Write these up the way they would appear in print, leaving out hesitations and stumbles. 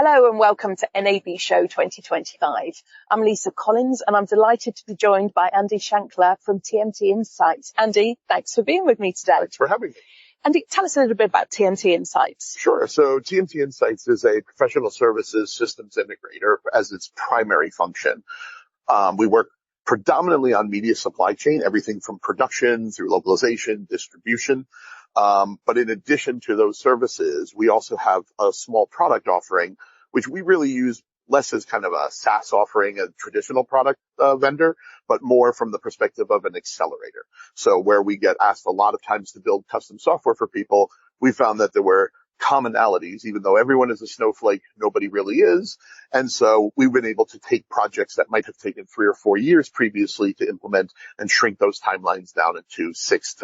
Hello and welcome to NAB Show 2025. I'm Lisa Collins and I'm delighted to be joined by Andy Shenkler from TMT Insights. Andy, thanks for being with me today. Thanks for having me. Andy, tell us a little bit about TMT Insights. Sure. So TMT Insights is a professional services systems integrator as its primary function. We work predominantly on media supply chain, everything from production through localization, distribution. But in addition to those services, we also have a small product offering, which we really use less as kind of a SaaS offering, a traditional product vendor, but more from the perspective of an accelerator. So where we get asked a lot of times to build custom software for people, we found that there were commonalities. Even though everyone is a snowflake, nobody really is. And so we've been able to take projects that might have taken 3 or 4 years previously to implement and shrink those timelines down into 6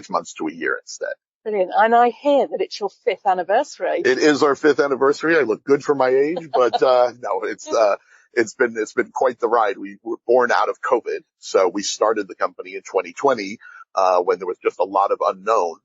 months to a year instead. Brilliant. And I hear that it's your 5th anniversary. It is our 5th anniversary. I look good for my age, but no, it's been quite the ride. We were born out of COVID. So we started the company in 2020 when there was just a lot of unknown.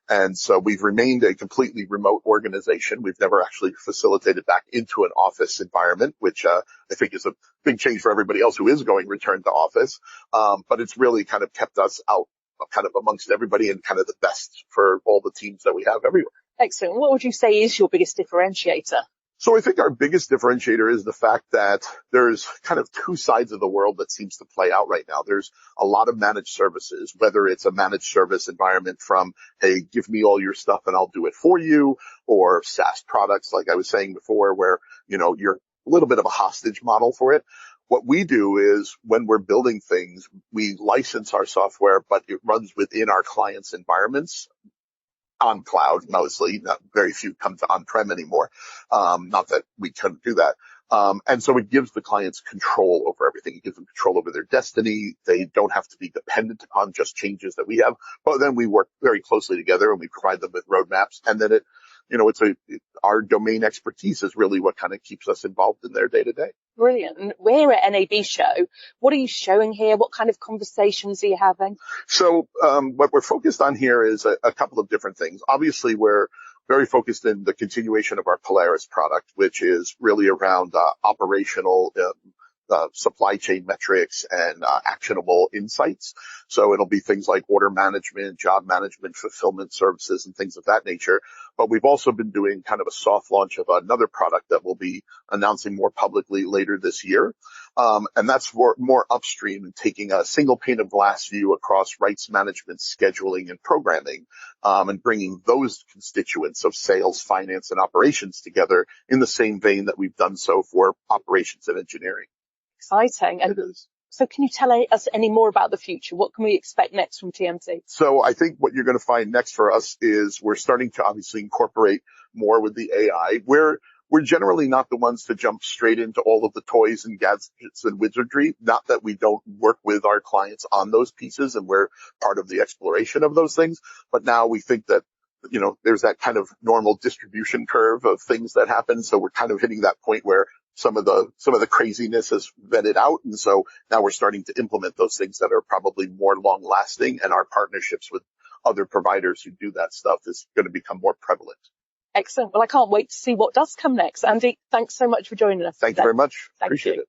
And so we've remained a completely remote organization. We've never actually facilitated back into an office environment, which I think is a big change for everybody else who is going return to office. But it's really kind of kept us out kind of amongst everybody and kind of the best for all the teams that we have everywhere. Excellent. What would you say is your biggest differentiator? So I think our biggest differentiator is the fact that there's kind of two sides of the world that seems to play out right now. There's a lot of managed services, whether it's a managed service environment from, hey, give me all your stuff and I'll do it for you, or SaaS products, like I was saying before, where, you're a little bit of a hostage model for it. What we do is when we're building things, we license our software, but it runs within our clients' environments. On cloud, mostly. Not very few come to on-prem anymore. Not that we couldn't do that. And so it gives the clients control over everything. It gives them control over their destiny. They don't have to be dependent upon just changes that we have. But then we work very closely together and we provide them with roadmaps. And then our domain expertise is really what kind of keeps us involved in their day to day. Brilliant. We're at NAB Show. What are you showing here? What kind of conversations are you having? So what we're focused on here is a couple of different things. Obviously, we're very focused in the continuation of our Polaris product, which is really around operational supply chain metrics and actionable insights. So it'll be things like order management, job management, fulfillment services, and things of that nature. But we've also been doing kind of a soft launch of another product that we'll be announcing more publicly later this year. And that's more upstream and taking a single pane of glass view across rights management, scheduling, and programming, and bringing those constituents of sales, finance, and operations together in the same vein that we've done so for operations and engineering. Exciting. And it is. So can you tell us any more about the future? What can we expect next from TMT? So I think what you're going to find next for us is we're starting to obviously incorporate more with the AI. We're generally not the ones to jump straight into all of the toys and gadgets and wizardry. Not that we don't work with our clients on those pieces and we're part of the exploration of those things. But now we think that, there's that kind of normal distribution curve of things that happen. So we're kind of hitting that point where some of the craziness is vetted out. And so now we're starting to implement those things that are probably more long lasting, and our partnerships with other providers who do that stuff is going to become more prevalent. Excellent. Well, I can't wait to see what does come next. Andy, thanks so much for joining us. Thank you very much. Thank Appreciate you. it.